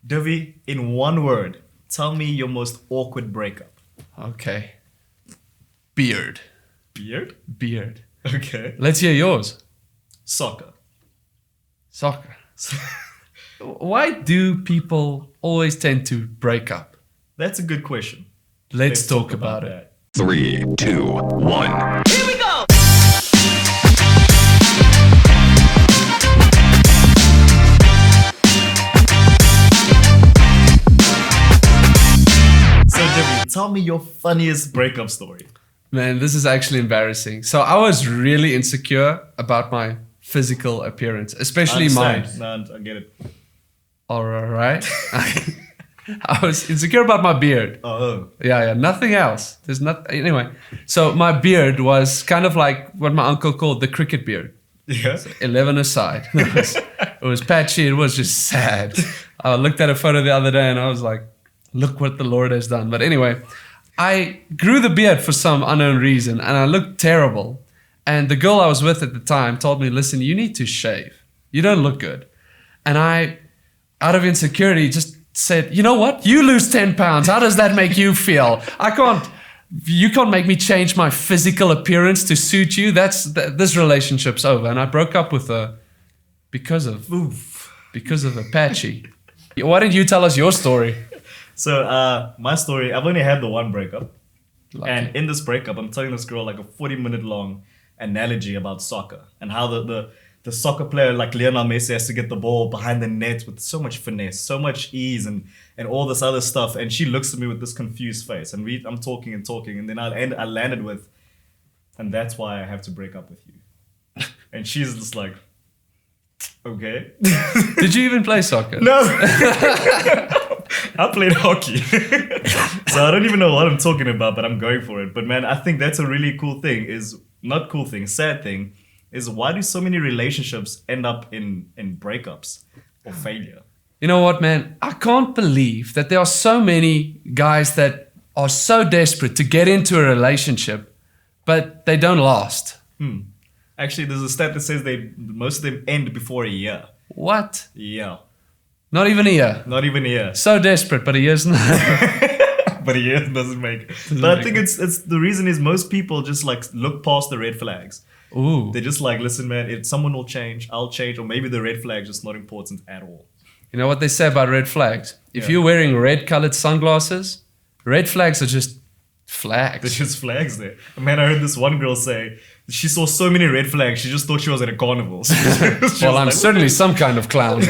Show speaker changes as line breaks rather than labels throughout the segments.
Devi, in one word, tell me your most awkward breakup.
Okay. Beard.
Beard?
Beard.
Okay.
Let's hear yours.
Soccer.
Soccer. Why do people always tend to break up?
That's a good question.
Let's talk about it.
that.
3, 2, 1.
Here we go!
So, Devi, tell me your funniest breakup story.
Man, this is actually embarrassing. So I was really insecure about my physical appearance, especially mine.
No, I get it.
All right. I was insecure about my beard.
Oh.
Yeah, nothing else. There's not anyway. So my beard was kind of like what my uncle called the cricket beard.
Yeah.
11 aside. It was patchy. It was just sad. I looked at a photo the other day and I was like, look what the Lord has done. But anyway, I grew the beard for some unknown reason and I looked terrible. And the girl I was with at the time told me, listen, you need to shave. You don't look good. And I, out of insecurity, just said, you know what? You lose 10 pounds. How does that make you feel? You can't make me change my physical appearance to suit you. This relationship's over. And I broke up with her because of Apache. Why didn't you tell us your story?
So, my story, I've only had the one breakup.
Lucky.
And in this breakup, I'm telling this girl like a 40-minute long analogy about soccer and how the soccer player like Lionel Messi has to get the ball behind the net with so much finesse, so much ease and all this other stuff. And she looks at me with this confused face and I'm talking and then I landed with, and that's why I have to break up with you. And she's just like, okay.
Did you even play soccer?
No. I played hockey. So I don't even know what I'm talking about, but I'm going for it. But man, I think that's a really cool thing sad thing, is why do so many relationships end up in breakups or failure?
You know what, man? I can't believe that there are so many guys that are so desperate to get into a relationship, but they don't last.
Actually, there's a stat that says most of them end before a year.
What?
Yeah.
Not even a year.
Not even a year.
So desperate, but a year's not.
But a year doesn't make it. But I think it's the reason is most people just like look past the red flags.
Ooh.
They're just like, listen, man, if someone will change, I'll change, or maybe the red flag just not important at all.
You know what they say about red flags? If you're wearing red colored sunglasses, red flags are just flags.
There's just flags there. Man, I heard this one girl say she saw so many red flags, she just thought she was at a carnival.
Well, I'm certainly some kind of clown.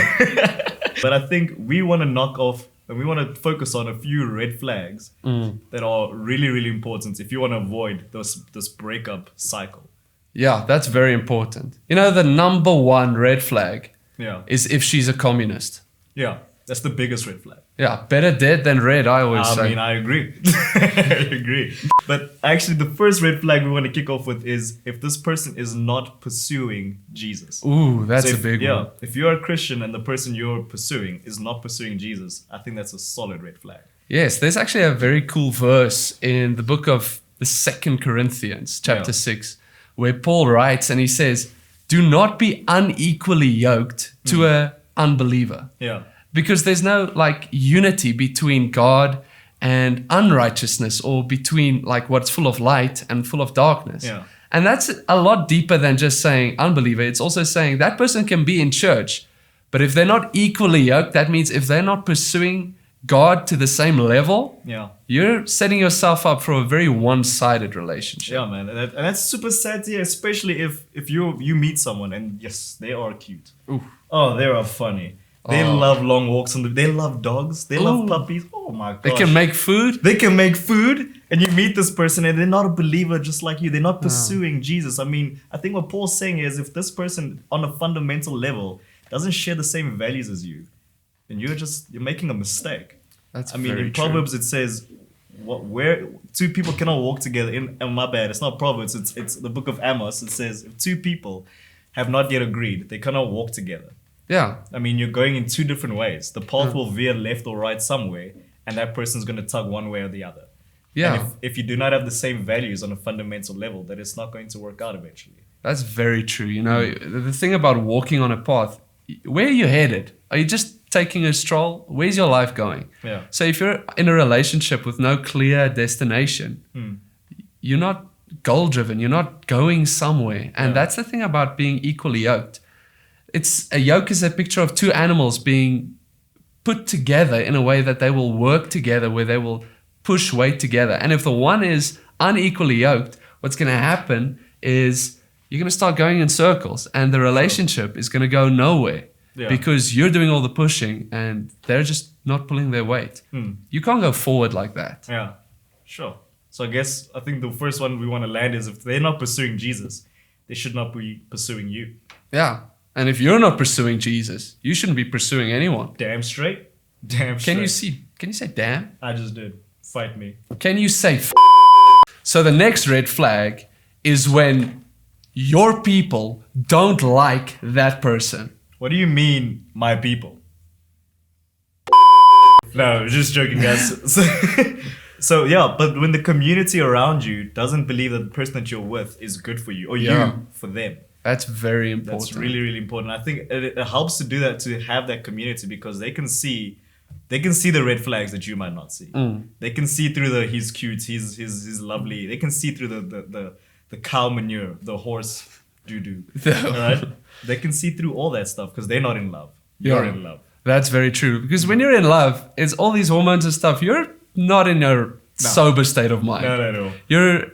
But I think we want to knock off and we want to focus on a few red flags that are really, really important if you want to avoid this breakup cycle.
Yeah, that's very important. You know, the number one red flag
Yeah.
is if she's a communist.
Yeah. That's the biggest red flag.
Yeah, better dead than red, I always say.
I mean, I agree. I agree. But actually, the first red flag we want to kick off with is if this person is not pursuing Jesus.
Ooh, that's a big one.
Yeah, if you're a Christian and the person you're pursuing is not pursuing Jesus, I think that's a solid red flag.
Yes, there's actually a very cool verse in the book of the 2 Corinthians, chapter 6, where Paul writes and he says, do not be unequally yoked to an unbeliever.
Yeah.
Because there's no like unity between God and unrighteousness, or between like what's full of light and full of darkness.
Yeah.
And that's a lot deeper than just saying unbeliever. It's also saying that person can be in church, but if they're not equally yoked, that means if they're not pursuing God to the same level, you're setting yourself up for a very one-sided relationship.
Yeah, man. And that's super sad to hear, especially if you meet someone and yes, they are cute.
Ooh.
Oh, they are funny. They love long walks they love dogs. They love puppies. Oh my gosh.
They can make food.
They can make food. And you meet this person and they're not a believer just like you. They're not pursuing Jesus. I mean, I think what Paul's saying is if this person on a fundamental level doesn't share the same values as you, then you're making a mistake.
That's
I mean,
very
in Proverbs it says where two people cannot walk together my bad, it's not Proverbs, it's the book of Amos. It says if two people have not yet agreed, they cannot walk together.
Yeah.
I mean, you're going in two different ways. The path will veer left or right somewhere, and that person's going to tug one way or the other.
Yeah.
And if you do not have the same values on a fundamental level, then it's not going to work out eventually.
That's very true. You know, the thing about walking on a path, where are you headed? Are you just taking a stroll, where's your life going?
Yeah.
So if you're in a relationship with no clear destination, you're not goal driven, you're not going somewhere. And that's the thing about being equally yoked. A yoke is a picture of two animals being put together in a way that they will work together, where they will push weight together. And if the one is unequally yoked, what's going to happen is you're going to start going in circles, and the relationship is going to go nowhere because you're doing all the pushing and they're just not pulling their weight. You can't go forward like that.
Yeah, sure. So I think the first one we want to land is, if they're not pursuing Jesus, they should not be pursuing you.
Yeah. And if you're not pursuing Jesus, you shouldn't be pursuing anyone.
Damn straight. Damn straight.
Can you say damn?
I just did. Fight me.
Can you say So the next red flag is when your people don't like that person.
What do you mean, my people? No, just joking, guys. So yeah, but when the community around you doesn't believe that the person that you're with is good for you, or you for them.
That's very important.
That's really, really important. I think it helps to do that, to have that community, because they can see the red flags that you might not see. They can see through he's cute, he's lovely. They can see through the cow manure, the horse doo-doo. Right? They can see through all that stuff because they're not in love. You're in love.
That's very true. Because when you're in love, it's all these hormones and stuff. You're not in your sober state of mind.
No.
You're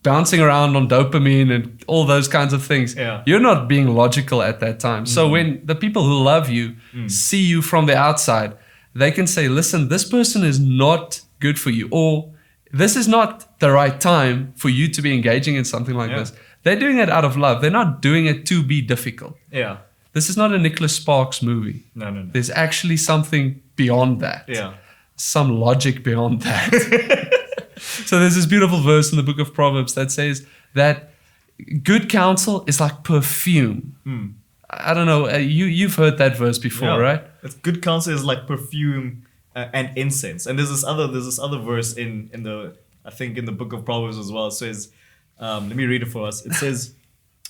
bouncing around on dopamine and all those kinds of things.
Yeah.
You're not being logical at that time. So when the people who love you see you from the outside, they can say, listen, this person is not good for you, or this is not the right time for you to be engaging in something like this. They're doing it out of love. They're not doing it to be difficult.
Yeah.
This is not a Nicholas Sparks movie.
No.
There's actually something beyond that.
Yeah.
Some logic beyond that. So there's this beautiful verse in the book of Proverbs that says that good counsel is like perfume. I don't know. You've heard that verse before, right?
It's good counsel is like perfume and incense. And there's this other verse in the book of Proverbs as well. It says, let me read it for us. It says,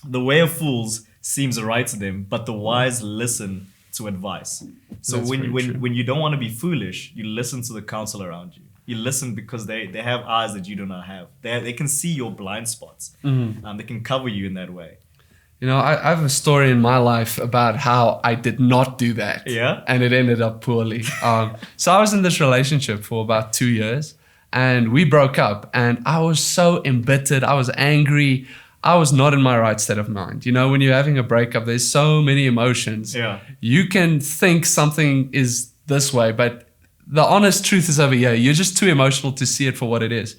"The way of fools seems right to them, but the wise listen to advice." So when you don't want to be foolish, you listen to the counsel around you. You listen because they have eyes that you do not have. They can see your blind spots. They can cover you in that way.
You know, I have a story in my life about how I did not do that.
Yeah?
And it ended up poorly. So I was in this relationship for about 2 years, and we broke up, and I was so embittered. I was angry. I was not in my right state of mind. You know, when you're having a breakup, there's so many emotions.
Yeah.
You can think something is this way, but the honest truth is over here. You're just too emotional to see it for what it is.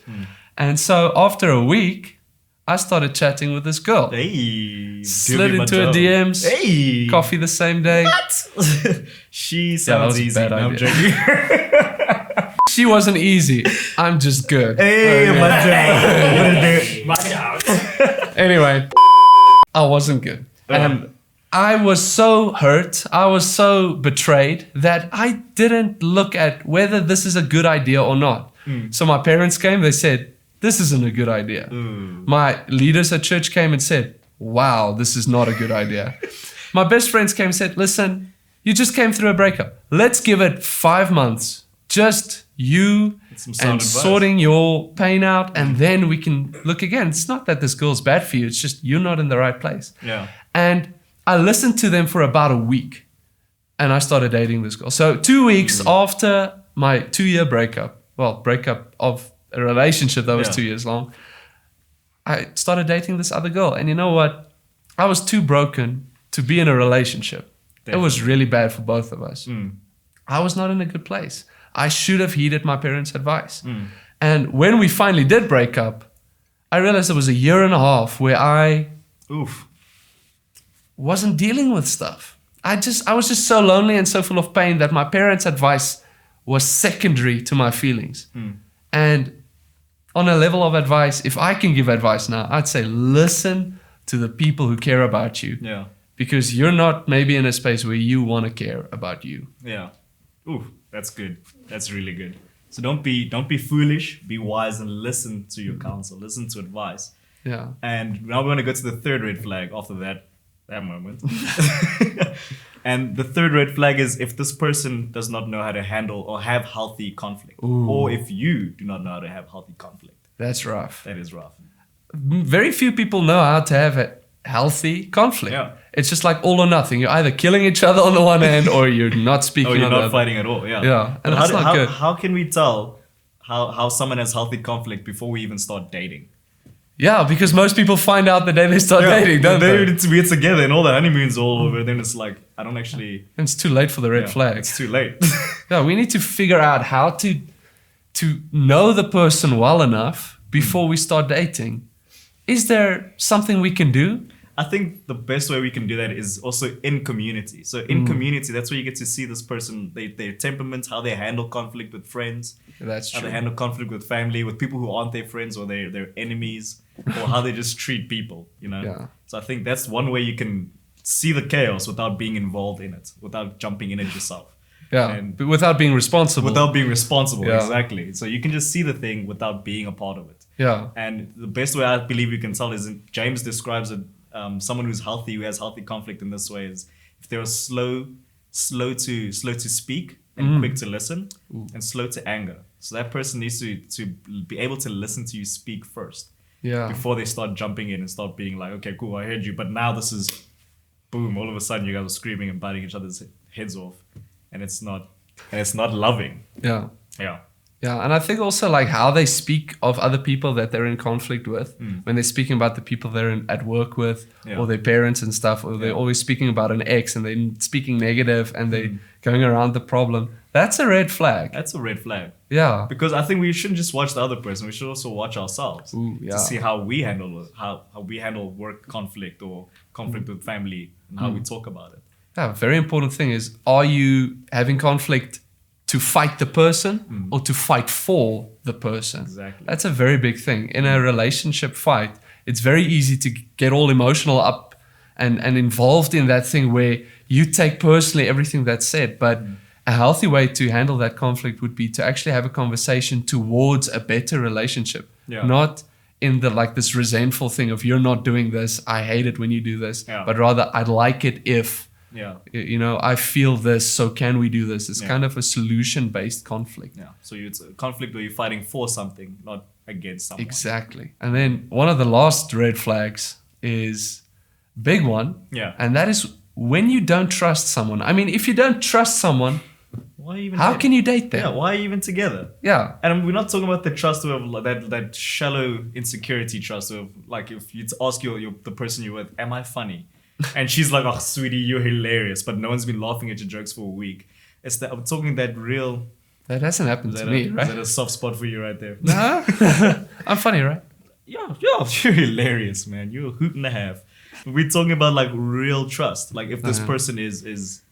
And so after a week, I started chatting with this girl.
Hey.
Slid into her DMs.
Hey.
Coffee the same day.
What? She sounds easy. No, I'm joking.
She wasn't easy. I'm just good.
Hey,
Anyway, I wasn't good. And I was so hurt, I was so betrayed that I didn't look at whether this is a good idea or not. So my parents came, they said, this isn't a good idea. My leaders at church came and said, wow, this is not a good idea. My best friends came and said, listen, you just came through a breakup. Let's give it 5 months. Just you and sorting your pain out, and then we can look again. It's not that this girl's bad for you. It's just you're not in the right place.
Yeah.
And I listened to them for about a week, and I started dating this girl. So 2 weeks after my 2-year breakup of a relationship that was 2 years long, I started dating this other girl. And you know what? I was too broken to be in a relationship. It was really bad for both of us. I was not in a good place. I should have heeded my parents' advice. And when we finally did break up, I realized it was a year and a half where I wasn't dealing with stuff. I was just so lonely and so full of pain that my parents' advice was secondary to my feelings. And on a level of advice, if I can give advice now, I'd say listen to the people who care about you.
Yeah.
Because you're not maybe in a space where you want to care about you.
Yeah. Ooh, that's good. That's really good. So don't be foolish, be wise, and listen to your counsel, listen to advice.
Yeah.
And now we're gonna go to the third red flag after that moment. And the third red flag is if this person does not know how to handle or have healthy conflict,
Ooh.
or if you do not know how to have healthy conflict.
That's rough.
That is rough.
Very few people know how to have a healthy conflict.
Yeah.
It's just like all or nothing. You're either killing each other on the one hand or you're not speaking
Oh, you're
on the
not
other.
fighting at all. Yeah.
Yeah, and
But
that's not good.
How can we tell how someone has healthy conflict before we even start dating?
Yeah, because most people find out the day they start dating, don't they?
We're together and all the honeymoon's all over. Then it's like, I don't actually...
And it's too late for the red
yeah,
flag.
It's too late.
Yeah, we need to figure out how to know the person well enough before we start dating. Is there something we can do?
I think the best way we can do that is also in community. So in community, that's where you get to see this person, their temperaments, how they handle conflict with friends,
That's
how
true.
they handle conflict with family, with people who aren't their friends or their enemies, or how they just treat people, you know?
Yeah.
So I think that's one way you can see the chaos without being involved in it, without jumping in it yourself.
Yeah,
And
but without being responsible.
without being responsible,
Yeah.
exactly. So you can just see the thing without being a part of it.
Yeah.
And the best way I believe you can tell is James describes it. Someone who's healthy, who has healthy conflict in this way, is if they're slow to speak and quick to listen, and slow to anger. So that person needs to be able to listen to you speak first
Yeah.
before they start jumping in and start being like, okay, cool, I heard you, but now this is boom. All of a sudden, you guys are screaming and biting each other's heads off, and it's not loving.
Yeah.
Yeah.
Yeah, and I think also like how they speak of other people that they're in conflict with, when they're speaking about the people they're at work with,
Yeah.
or their parents and stuff, or they're
Yeah.
always speaking about an ex and they're speaking negative and they're going around the problem. That's a red flag.
That's a red flag.
Yeah.
Because I think we shouldn't just watch the other person. We should also watch ourselves
Ooh, yeah.
to see how we handle it, how we handle work conflict or conflict with family, and how we talk about it.
Yeah, very important thing is, are you having conflict to fight the person or to fight for the person?
Exactly.
That's a very big thing. In a relationship fight, it's very easy to get all emotional up and involved in that thing where you take personally everything that's said. But a healthy way to handle that conflict would be to actually have a conversation towards a better relationship.
Yeah.
Not in the like this resentful thing of you're not doing this, I hate it when you do this,
Yeah.
but rather I'd like it if
Yeah.
you know, I feel this, so can we do this? It's
Yeah.
kind of a solution-based conflict.
Yeah. So it's a conflict where you're fighting for something, not against someone.
Exactly. And then one of the last red flags is big one.
Yeah.
And that is when you don't trust someone. I mean, if you don't trust someone,
Why even?
how can you date them?
Yeah. Why are you even together?
Yeah.
And we're not talking about the trust of like that shallow insecurity trust of like if you ask the person you're with, am I funny? And she's like, oh, sweetie, you're hilarious, but no one's been laughing at your jokes for a week. It's that I'm talking that real.
That hasn't happened
Is
to
that,
me,
is
right?
that a soft spot for you right there?
No? I'm funny, right?
Yeah, you're hilarious, man. You're a hoot and a half. We're talking about like real trust. Like if this person is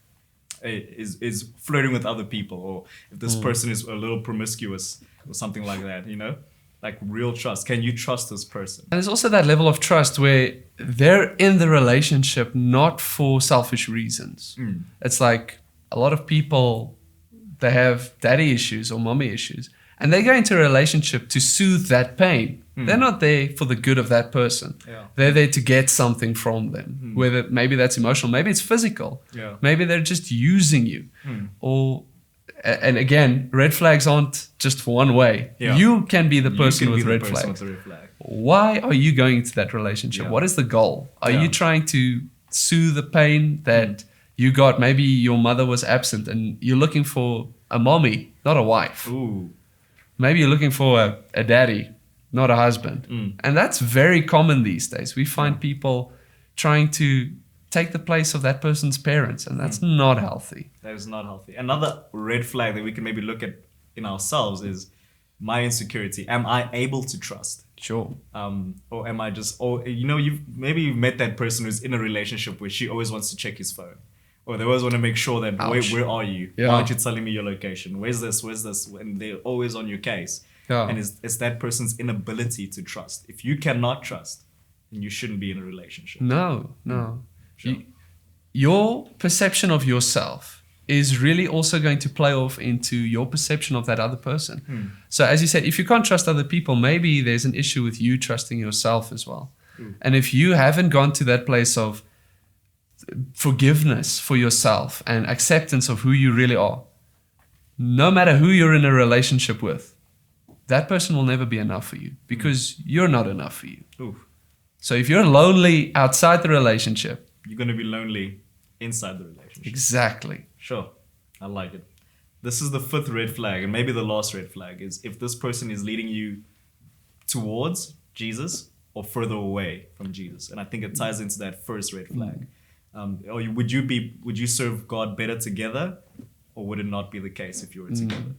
flirting with other people, or if this person is a little promiscuous or something like that, you know, like real trust. Can you trust this person?
And there's also that level of trust where they're in the relationship not for selfish reasons. It's like a lot of people, they have daddy issues or mommy issues, and they go into a relationship to soothe that pain. They're not there for the good of that person.
Yeah.
They're there to get something from them, whether maybe that's emotional, maybe it's physical.
Yeah.
Maybe they're just using you. Or, and again, red flags aren't just for one way.
Yeah.
You can be the
You
person
can be
with
the
red
person
flags.
with the red flag.
Why are you going into that relationship?
Yeah.
What is the goal? Are
Yeah.
you trying to soothe the pain that you got? Maybe your mother was absent and you're looking for a mommy, not a wife.
Ooh.
Maybe you're looking for a daddy, not a husband. And that's very common these days. We find people trying to take the place of that person's parents, and that's not healthy.
That is not healthy. Another red flag that we can maybe look at in ourselves is my insecurity. Am I able to trust?
Sure.
Or am I just, or you know, you've met that person who's in a relationship where she always wants to check his phone, or they always want to make sure that where are you?
Yeah.
Why aren't you telling me your location? Where's this? And they're always on your case.
Yeah.
And it's that person's inability to trust. If you cannot trust, then you shouldn't be in a relationship.
No.
Sure.
Your perception of yourself is really also going to play off into your perception of that other person. So as you said, if you can't trust other people, maybe there's an issue with you trusting yourself as well. And if you haven't gone to that place of forgiveness for yourself and acceptance of who you really are, no matter who you're in a relationship with, that person will never be enough for you because you're not enough for you.
Ooh.
So if you're lonely outside the relationship,
You're going to be lonely inside the relationship.
exactly.
Sure. I like it. This is the 5th red flag, and maybe the last red flag is if this person is leading you towards Jesus or further away from Jesus. And I think it ties into that first red flag. Would you serve God better together, or would it not be the case if you were together?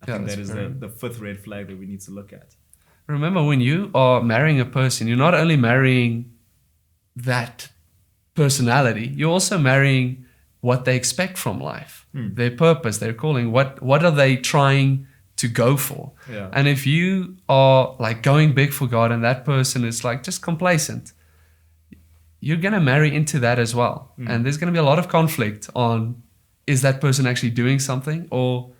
I think that is the 5th red flag that we need to look at.
Remember, when you are marrying a person, you're not only marrying that personality, you're also marrying what they expect from life, their purpose, their calling. What are they trying to go for?
Yeah.
And if you are like going big for God and that person is like just complacent, you're going to marry into that as well. And there's going to be a lot of conflict on, is that person actually doing something, or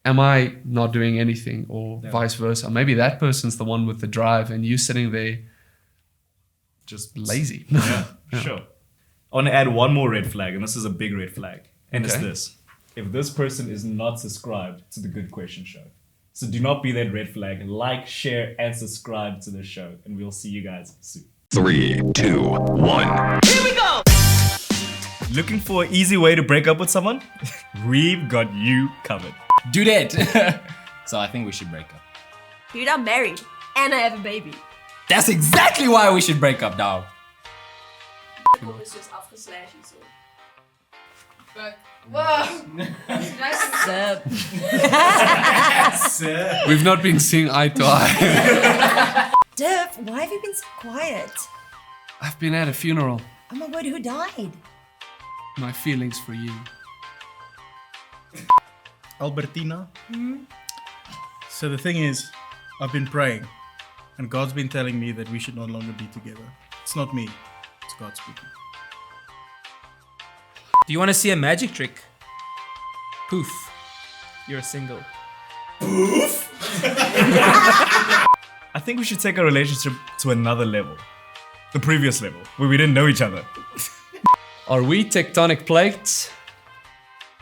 am I not doing anything, or vice versa? Maybe that person's the one with the drive and you sitting there
Just
lazy.
Yeah, sure. I want to add one more red flag, and this is a big red flag. And it's
Okay.
this. If this person is not subscribed to the Good Question Show. So do not be that red flag. Like, share, and subscribe to the show. And we'll see you guys soon.
3, 2, 1.
Looking for an easy way to break up with someone? We've got you covered.
Do that. So I think we should break up.
Dude, I'm married and I have a baby.
That's exactly why we should break up, dog.
It's just afgeslagen zo.
We've not been seeing eye to eye.
Div, why have you been so quiet?
I've been at a funeral.
Oh my word, who died?
My feelings for you.
Albertina. So the thing is, I've been praying, and God's been telling me that we should no longer be together. It's not me, it's God speaking.
Do you want to see a magic trick? Poof. You're single.
I think we should take our relationship to another level. The previous level, where we didn't know each other.
Are we tectonic plates?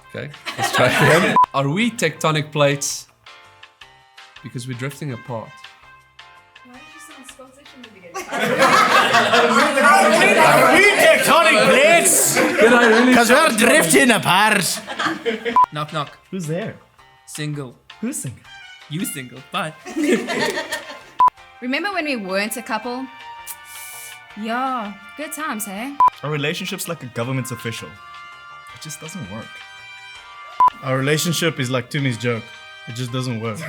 Okay, let's try again. Are we tectonic plates? Because we're drifting apart.
Why did you sound Scottish in the beginning?
We tectonic plates!
Did I really?
Because we're drifting apart.
Knock, knock.
Who's there?
Single.
Who's singing?
You single. Bye.
Remember when we weren't a couple? Yeah, good times, hey?
Our relationship's like a government official. It just doesn't work.
Our relationship is like Tumi's joke. It just doesn't work.